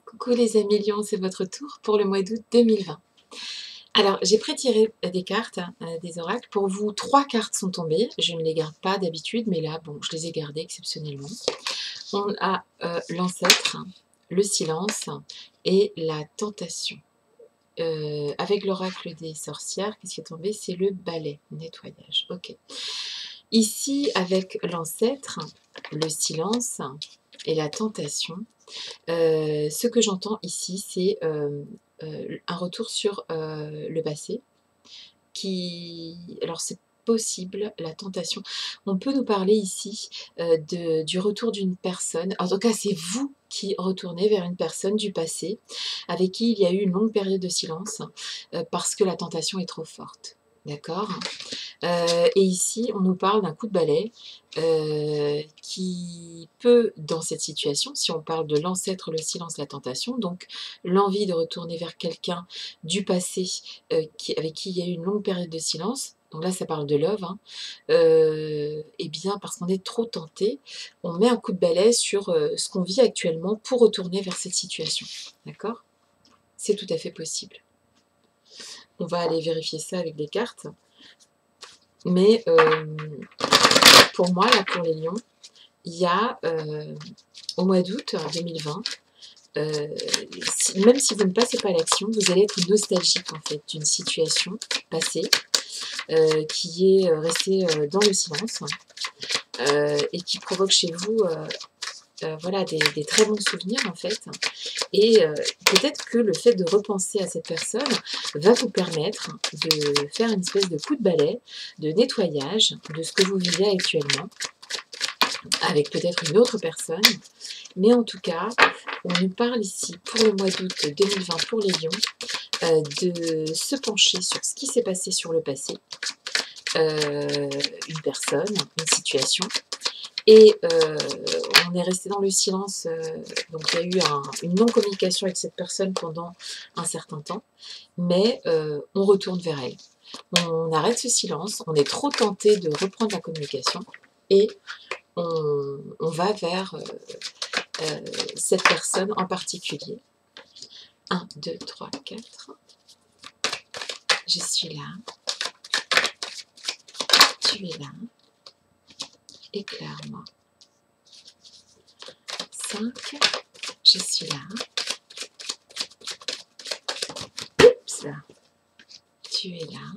Coucou les amis Lions, c'est votre tour pour le mois d'août 2020. Alors, j'ai pré-tiré des cartes, des oracles. Pour vous, 3 cartes sont tombées. Je ne les garde pas d'habitude, mais là, bon, je les ai gardées exceptionnellement. On a l'ancêtre, le silence et la tentation. Avec l'oracle des sorcières, qu'est-ce qui est tombé? C'est le balai, nettoyage. Ok. Ici, avec l'ancêtre, le silence et la tentation, ce que j'entends ici, c'est un retour sur le passé. Alors c'est possible, la tentation. On peut nous parler ici du retour d'une personne. En tout cas, c'est vous qui retournez vers une personne du passé avec qui il y a eu une longue période de silence parce que la tentation est trop forte. D'accord? Et ici, on nous parle d'un coup de balai qui peut, dans cette situation, si on parle de l'ancêtre, le silence, la tentation, donc l'envie de retourner vers quelqu'un du passé avec qui il y a eu une longue période de silence, donc là ça parle de love, hein, et bien parce qu'on est trop tenté, on met un coup de balai sur ce qu'on vit actuellement pour retourner vers cette situation. D'accord? C'est tout à fait possible. On va aller vérifier ça avec des cartes. Mais pour moi, là, pour les lions, il y a au mois d'août 2020, même si vous ne passez pas à l'action, vous allez être nostalgique en fait d'une situation passée qui est restée dans le silence et qui provoque chez vous voilà, des très bons souvenirs en fait. Et peut-être que le fait de repenser à cette personne va vous permettre de faire une espèce de coup de balai, de nettoyage de ce que vous vivez actuellement, avec peut-être une autre personne. Mais en tout cas, on nous parle ici pour le mois d'août 2020 pour les lions, de se pencher sur ce qui s'est passé sur le passé, une personne, une situation. Et on est resté dans le silence, donc il y a eu une non-communication avec cette personne pendant un certain temps, mais on retourne vers elle. On arrête ce silence, on est trop tenté de reprendre la communication et on va vers cette personne en particulier. 1, 2, 3, 4. Je suis là. Tu es là. Éclaire-moi. 5. Je suis là. Oups là. Tu es là.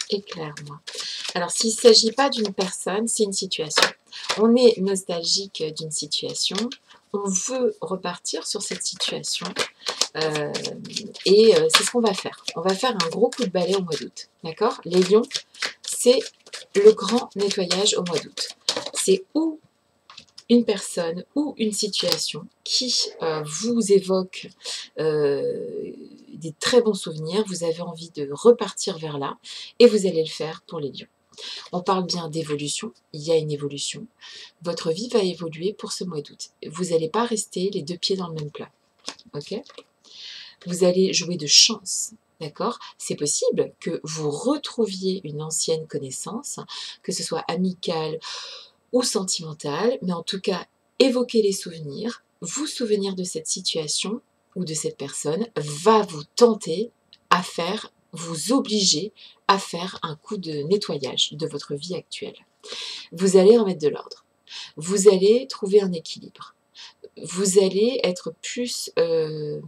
Éclaire-moi. Alors, s'il ne s'agit pas d'une personne, c'est une situation. On est nostalgique d'une situation, on veut repartir sur cette situation, et c'est ce qu'on va faire. On va faire un gros coup de balai au mois d'août, d'accord? Les lions, c'est le grand nettoyage au mois d'août. C'est ou une personne ou une situation qui vous évoque des très bons souvenirs, vous avez envie de repartir vers là, et vous allez le faire pour les lions. On parle bien d'évolution, il y a une évolution. Votre vie va évoluer pour ce mois d'août. Vous n'allez pas rester les 2 pieds dans le même plat. Ok? Vous allez jouer de chance. D'accord? C'est possible que vous retrouviez une ancienne connaissance, que ce soit amicale ou sentimentale, mais en tout cas, évoquer les souvenirs, vous souvenir de cette situation ou de cette personne va vous tenter à faire, vous obliger à faire un coup de nettoyage de votre vie actuelle. Vous allez remettre de l'ordre. Vous allez trouver un équilibre. Vous allez être plus... vous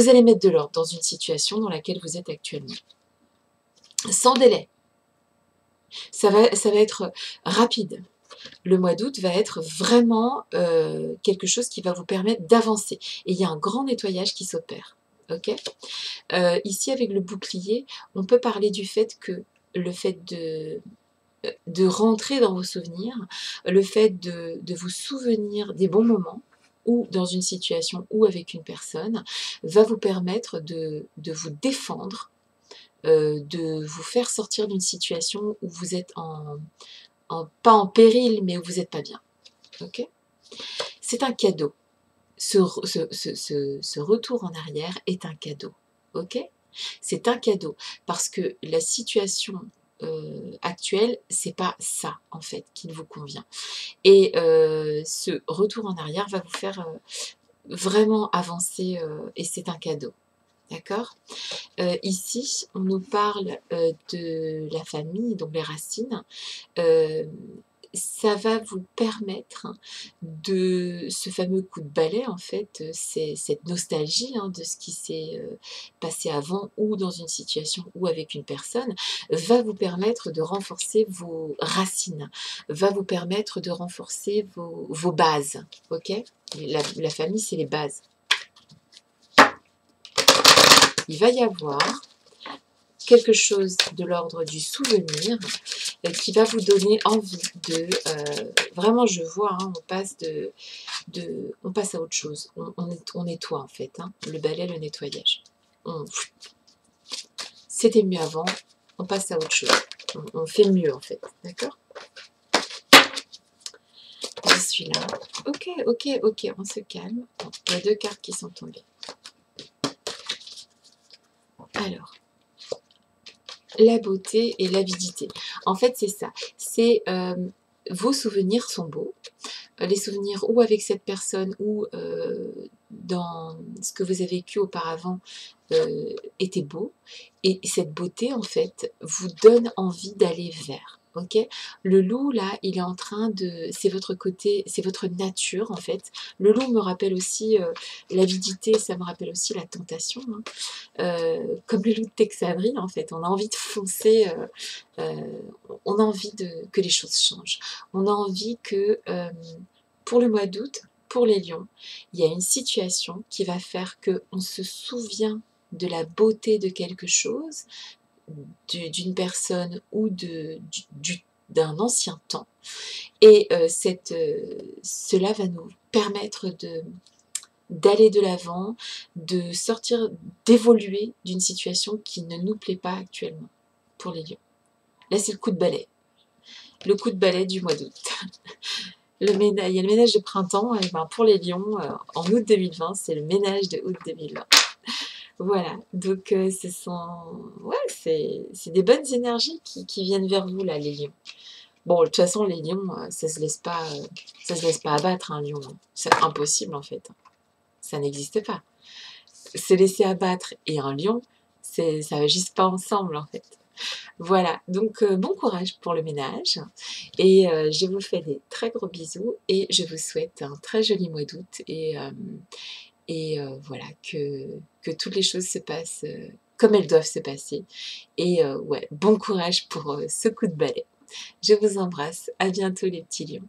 allez mettre de l'ordre dans une situation dans laquelle vous êtes actuellement. Sans délai. Ça va être rapide. Le mois d'août va être vraiment quelque chose qui va vous permettre d'avancer. Et il y a un grand nettoyage qui s'opère. Okay, ici, avec le bouclier, on peut parler du fait que le fait de rentrer dans vos souvenirs, le fait de vous souvenir des bons moments, ou dans une situation ou avec une personne, va vous permettre de vous défendre, de vous faire sortir d'une situation où vous êtes pas en péril, mais où vous n'êtes pas bien. Okay, c'est un cadeau. Ce retour en arrière est un cadeau. Ok, c'est un cadeau parce que la situation actuelle, c'est pas ça en fait qui ne vous convient. Et ce retour en arrière va vous faire vraiment avancer et c'est un cadeau. D'accord? Ici, on nous parle de la famille, donc les racines. Euh, Ça va vous permettre de ce fameux coup de balai, en fait, c'est cette nostalgie hein, de ce qui s'est passé avant ou dans une situation ou avec une personne, va vous permettre de renforcer vos racines, va vous permettre de renforcer vos bases. Ok? La famille, c'est les bases. Il va y avoir quelque chose de l'ordre du souvenir qui va vous donner envie de... vraiment, je vois, hein, on passe à autre chose. On nettoie, en fait. Hein, le balai, le nettoyage. C'était mieux avant, on passe à autre chose. On fait mieux, en fait. D'accord? Je suis là. Ok, ok, ok, on se calme. Bon, il y a 2 cartes qui sont tombées. Alors, la beauté et l'avidité. En fait, c'est ça. C'est vos souvenirs sont beaux. Les souvenirs ou avec cette personne ou dans ce que vous avez vécu auparavant étaient beaux. Et cette beauté, en fait, vous donne envie d'aller vers. Ok, le loup là, il est en train de, c'est votre côté, c'est votre nature en fait. Le loup me rappelle aussi l'avidité, ça me rappelle aussi la tentation. Hein. Comme le loup de Texabri en fait, on a envie de foncer, on a envie que les choses changent. On a envie que pour le mois d'août, pour les lions, il y a une situation qui va faire qu'on se souvient de la beauté de quelque chose, d'une personne ou d'un ancien temps. Et cela va nous permettre d'aller de l'avant, de sortir, d'évoluer d'une situation qui ne nous plaît pas actuellement pour les lions. Là, c'est le coup de balai. Le coup de balai du mois d'août. Il y a le ménage de printemps, et ben pour les lions, en août 2020, c'est le ménage de août 2020. Voilà, donc ouais, c'est des bonnes énergies qui viennent vers vous, là, les lions. Bon, de toute façon, les lions, ça se laisse pas abattre, un lion. Hein. C'est impossible, en fait. Ça n'existe pas. Se laisser abattre et un lion, ça va juste pas ensemble, en fait. Voilà, donc bon courage pour le ménage et je vous fais des très gros bisous et je vous souhaite un très joli mois d'août et voilà, que toutes les choses se passent comme elles doivent se passer et ouais, bon courage pour ce coup de balai. Je vous embrasse, à bientôt les petits lions.